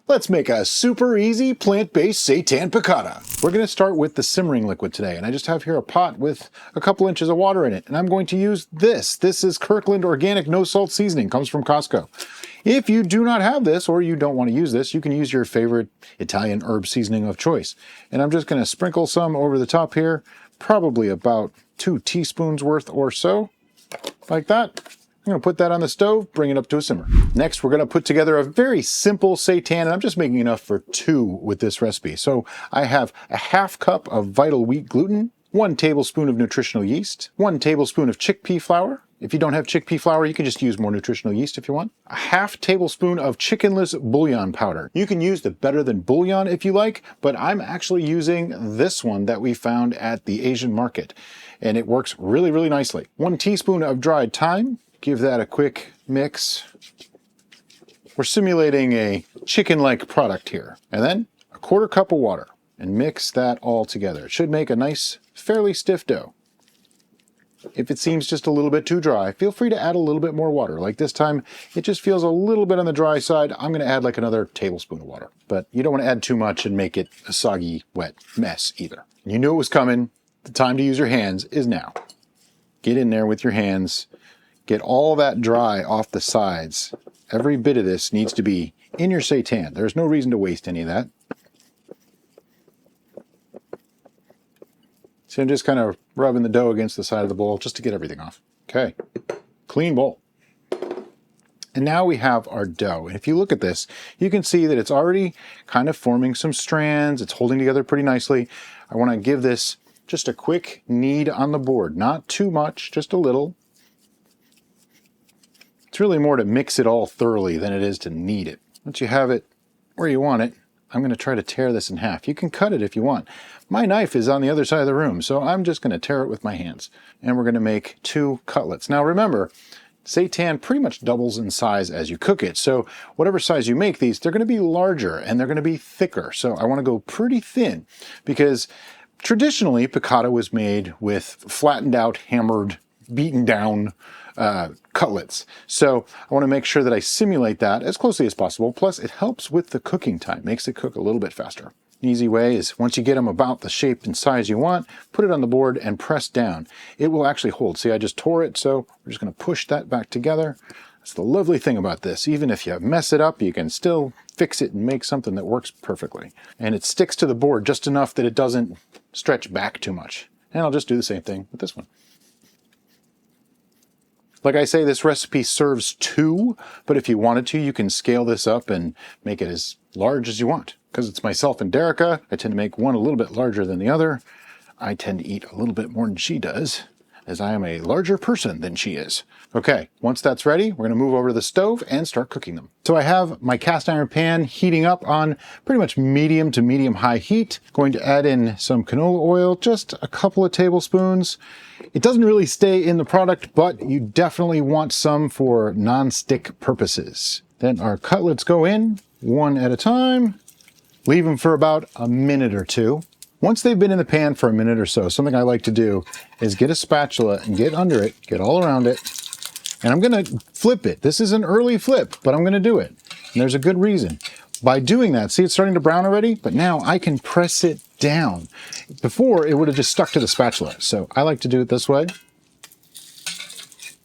Let's make a super easy plant-based seitan piccata. We're going to start with the simmering liquid today, and I just have here a pot with a couple inches of water in it, and I'm going to use this. This is Kirkland Organic No Salt Seasoning, comes from Costco. If you do not have this, or you don't want to use this, you can use your favorite Italian herb seasoning of choice. And I'm just going to sprinkle some over the top here, probably about 2 teaspoons worth or so, like that. I'm going to put that on the stove, bring it up to a simmer. Next, we're going to put together a very simple seitan, and I'm just making enough for 2 with this recipe. So I have a ½ cup of vital wheat gluten, 1 tablespoon of nutritional yeast, 1 tablespoon of chickpea flour. If you don't have chickpea flour, you can just use more nutritional yeast if you want. A ½ tablespoon of chickenless bouillon powder. You can use the better than bouillon if you like, but I'm actually using this one that we found at the Asian market, and it works really, really nicely. 1 teaspoon of dried thyme. Give that a quick mix. We're simulating a chicken-like product here. And then a 1/4 cup of water, and mix that all together. It should make a nice, fairly stiff dough. If it seems just a little bit too dry, feel free to add a little bit more water. Like this time, it just feels a little bit on the dry side. I'm going to add like another tablespoon of water. But you don't want to add too much and make it a soggy, wet mess either. You knew it was coming. The time to use your hands is now. Get in there with your hands. Get all that dry off the sides. Every bit of this needs to be in your seitan. There's no reason to waste any of that. So I'm just kind of rubbing the dough against the side of the bowl just to get everything off. Okay, clean bowl. And now we have our dough. And if you look at this, you can see that it's already kind of forming some strands. It's holding together pretty nicely. I want to give this just a quick knead on the board. Not too much, just a little. It's really more to mix it all thoroughly than it is to knead it. Once you have it where you want it, I'm going to try to tear this in half. You can cut it if you want. My knife is on the other side of the room, so I'm just going to tear it with my hands. And we're going to make 2 cutlets. Now remember, seitan pretty much doubles in size as you cook it. So whatever size you make these, they're going to be larger and they're going to be thicker. So I want to go pretty thin because traditionally piccata was made with flattened out, hammered, beaten down cutlets. So I want to make sure that I simulate that as closely as possible. Plus it helps with the cooking time, makes it cook a little bit faster. An easy way is once you get them about the shape and size you want, put it on the board and press down. It will actually hold. See, I just tore it, so we're just going to push that back together. That's the lovely thing about this. Even if you mess it up, you can still fix it and make something that works perfectly. And it sticks to the board just enough that it doesn't stretch back too much. And I'll just do the same thing with this one. Like I say, this recipe serves 2, but if you wanted to, you can scale this up and make it as large as you want. Because it's myself and Derica, I tend to make one a little bit larger than the other. I tend to eat a little bit more than she does, as I am a larger person than she is. Okay, once that's ready, we're gonna move over to the stove and start cooking them. So I have my cast iron pan heating up on pretty much medium to medium high heat. Going to add in some canola oil, just a couple of tablespoons. It doesn't really stay in the product, but you definitely want some for non-stick purposes. Then our cutlets go in, one at a time. Leave them for about a minute or 2. Once they've been in the pan for a minute or so, something I like to do is get a spatula and get under it, get all around it, and I'm going to flip it. This is an early flip, but I'm going to do it. And there's a good reason. By doing that, see it's starting to brown already, but now I can press it down. Before, it would have just stuck to the spatula, so I like to do it this way.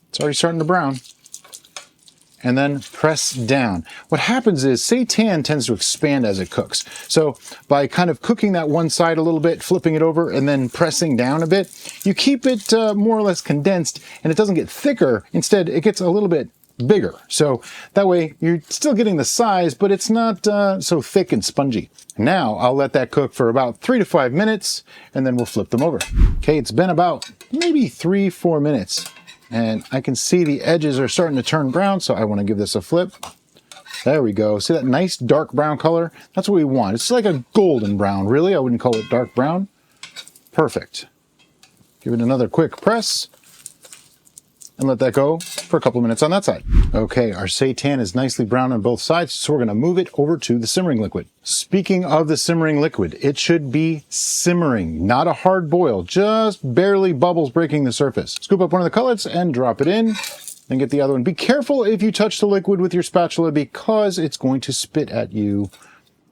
It's already starting to brown. And then press down. What happens is seitan tends to expand as it cooks. So by kind of cooking that one side a little bit, flipping it over, and then pressing down a bit, you keep it more or less condensed, and it doesn't get thicker. Instead, it gets a little bit bigger. So that way you're still getting the size, but it's not so thick and spongy. Now I'll let that cook for about 3 to 5 minutes, and then we'll flip them over. Okay, it's been about maybe 3-4 minutes. And I can see the edges are starting to turn brown, so I want to give this a flip. There we go. See that nice dark brown color? That's what we want. It's like a golden brown, really. I wouldn't call it dark brown. Perfect. Give it another quick press. And let that go for a couple of minutes on that side. Okay, our seitan is nicely brown on both sides, so we're going to move it over to the simmering liquid. Speaking of the simmering liquid, it should be simmering, not a hard boil, just barely bubbles breaking the surface. Scoop up one of the cutlets and drop it in. then get the other one. Be careful if you touch the liquid with your spatula because it's going to spit at you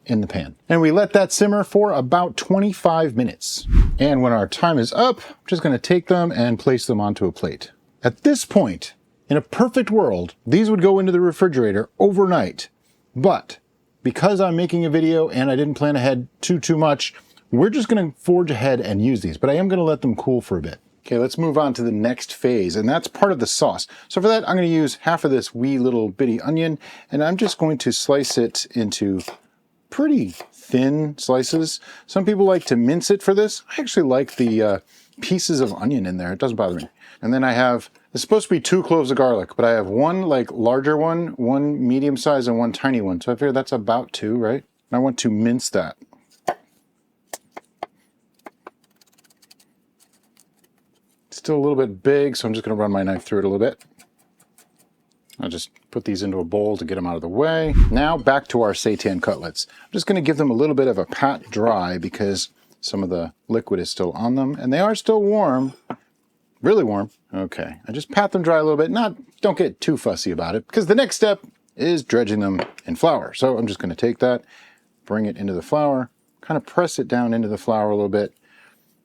in the pan. And we let that simmer for about 25 minutes. And when our time is up, I'm just going to take them and place them onto a plate. At this point, in a perfect world, these would go into the refrigerator overnight. But because I'm making a video and I didn't plan ahead too much, we're just going to forge ahead and use these. But I am going to let them cool for a bit. Okay, let's move on to the next phase, and that's part of the sauce. So for that, I'm going to use half of this wee little bitty onion, and I'm just going to slice it into pretty thin slices. Some people like to mince it for this. I actually like the pieces of onion in there. It doesn't bother me. And then I have, it's supposed to be 2 cloves of garlic, but I have one like larger one medium size, and one tiny one. So I figure that's about 2, right? And I want to mince that. Still a little bit big, so I'm just going to run my knife through it a little bit. I'll just put these into a bowl to get them out of the way. Now back to our seitan cutlets. I'm just going to give them a little bit of a pat dry because some of the liquid is still on them, and they are still warm, really warm. Okay, I just pat them dry a little bit. Don't get too fussy about it because the next step is dredging them in flour. So I'm just going to take that, bring it into the flour, kind of press it down into the flour a little bit,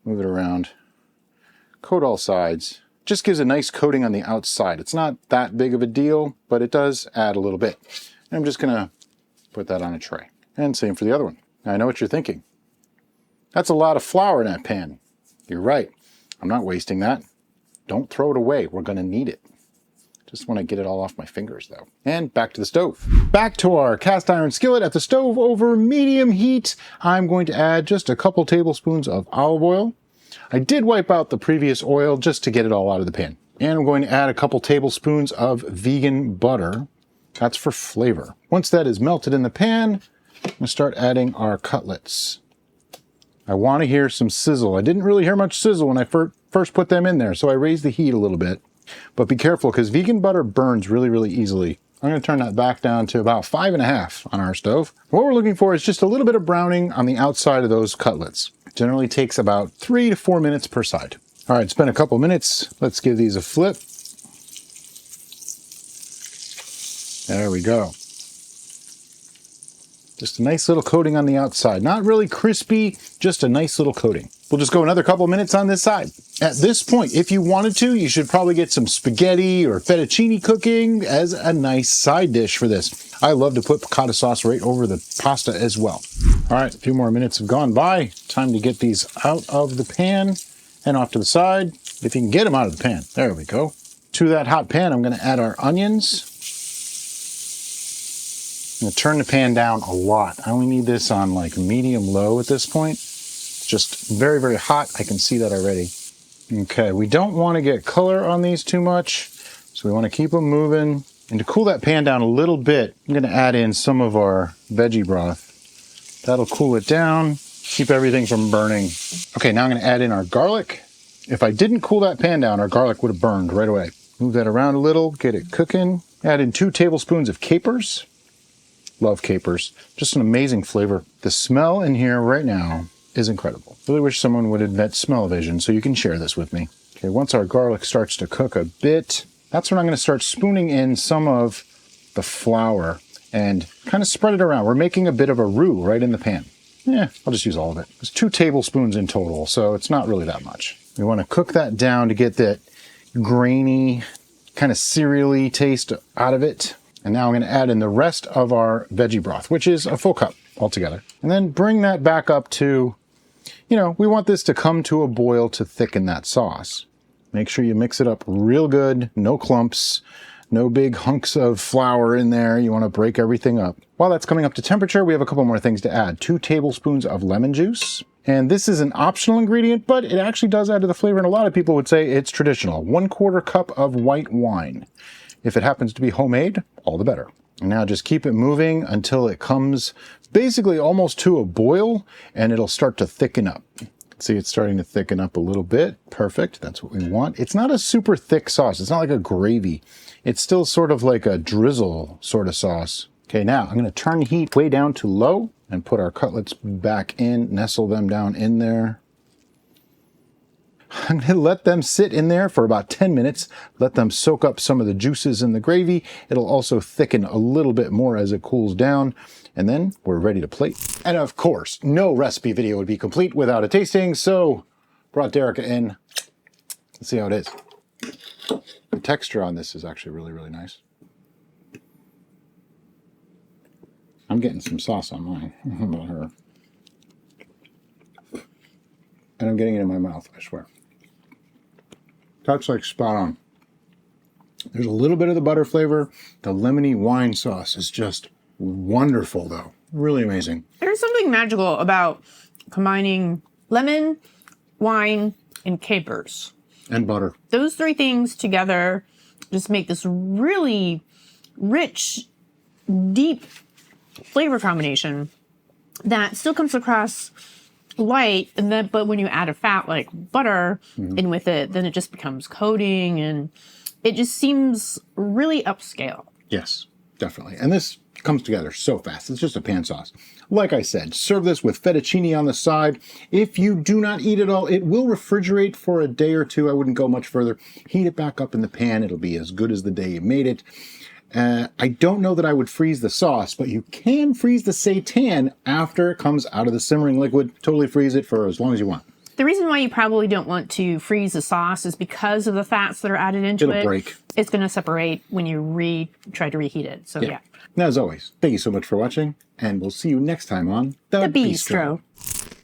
move it around. Coat all sides. Just gives a nice coating on the outside. It's not that big of a deal, but it does add a little bit. And I'm just gonna put that on a tray. And same for the other one. Now, I know what you're thinking. That's a lot of flour in that pan. You're right. I'm not wasting that. Don't throw it away. We're gonna need it. Just want to get it all off my fingers though. And back to the stove. Back to our cast iron skillet at the stove over medium heat. I'm going to add just a couple tablespoons of olive oil. I did wipe out the previous oil just to get it all out of the pan. And I'm going to add a couple tablespoons of vegan butter. That's for flavor. Once that is melted in the pan, I'm going to start adding our cutlets. I want to hear some sizzle. I didn't really hear much sizzle when I first put them in there, so I raised the heat a little bit. But be careful because vegan butter burns really easily. I'm going to turn that back down to about 5.5 on our stove. What we're looking for is just a little bit of browning on the outside of those cutlets. Generally takes about 3 to 4 minutes per side. All right, it's been a couple minutes. Let's give these a flip. There we go. Just a nice little coating on the outside. Not really crispy, just a nice little coating. We'll just go another couple minutes on this side. At this point, if you wanted to, you should probably get some spaghetti or fettuccine cooking as a nice side dish for this. I love to put piccata sauce right over the pasta as well. All right, a few more minutes have gone by. Time to get these out of the pan and off to the side. If you can get them out of the pan. There we go. To that hot pan, I'm going to add our onions. I'm going to turn the pan down a lot. I only need this on like medium-low at this point. It's just very hot. I can see that already. Okay, we don't want to get color on these too much, so we want to keep them moving. And to cool that pan down a little bit, I'm going to add in some of our veggie broth. That'll cool it down, keep everything from burning. Okay, now I'm going to add in our garlic. If I didn't cool that pan down, our garlic would have burned right away. Move that around a little, get it cooking. Add in 2 tablespoons of capers. Love capers. Just an amazing flavor. The smell in here right now is incredible. Really wish someone would invent smell-o-vision so you can share this with me. Okay, once our garlic starts to cook a bit, that's when I'm going to start spooning in some of the flour and kind of spread it around. We're making a bit of a roux right in the pan. I'll just use all of it. It's 2 tablespoons in total, so it's not really that much. We want to cook that down to get that grainy, kind of cereal-y taste out of it. And now I'm going to add in the rest of our veggie broth, which is a full cup altogether. And then bring that back up to, we want this to come to a boil to thicken that sauce. Make sure you mix it up real good, no clumps, no big hunks of flour in there. You want to break everything up. While that's coming up to temperature, we have a couple more things to add. 2 tablespoons of lemon juice. And this is an optional ingredient, but it actually does add to the flavor. And a lot of people would say it's traditional. 1/4 cup of white wine. If it happens to be homemade, all the better. And now just keep it moving until it comes basically almost to a boil and it'll start to thicken up. See, it's starting to thicken up a little bit. Perfect. That's what we want. It's not a super thick sauce. It's not like a gravy. It's still sort of like a drizzle sort of sauce. Okay, now I'm going to turn the heat way down to low and put our cutlets back in, nestle them down in there. I'm going to let them sit in there for about 10 minutes, let them soak up some of the juices in the gravy. It'll also thicken a little bit more as it cools down, and then we're ready to plate. And of course, no recipe video would be complete without a tasting, so brought Derica in. Let's see how it is. The texture on this is actually really, really nice. I'm getting some sauce on mine. I don't know about her. And I'm getting it in my mouth, I swear. That's like spot on. There's a little bit of the butter flavor. The lemony wine sauce is just wonderful, though. Really amazing. There's something magical about combining lemon, wine, and capers. And butter. Those three things together just make this really rich, deep flavor combination that still comes across light, and then but when you add a fat like butter in with it, then it just becomes coating, and it just seems really upscale. Yes, definitely. And this comes together so fast. It's just a pan sauce. Like I said, serve this with fettuccine on the side. If you do not eat it all, it will refrigerate for a day or two. I wouldn't go much further. Heat it back up in the pan. It'll be as good as the day you made it. I don't know that I would freeze the sauce, but you can freeze the seitan after it comes out of the simmering liquid. Totally freeze it for as long as you want. The reason why you probably don't want to freeze the sauce is because of the fats that are added into it. It'll break. It's going to separate when you try to reheat it. So yeah. And as always, thank you so much for watching, and we'll see you next time on The Bistro.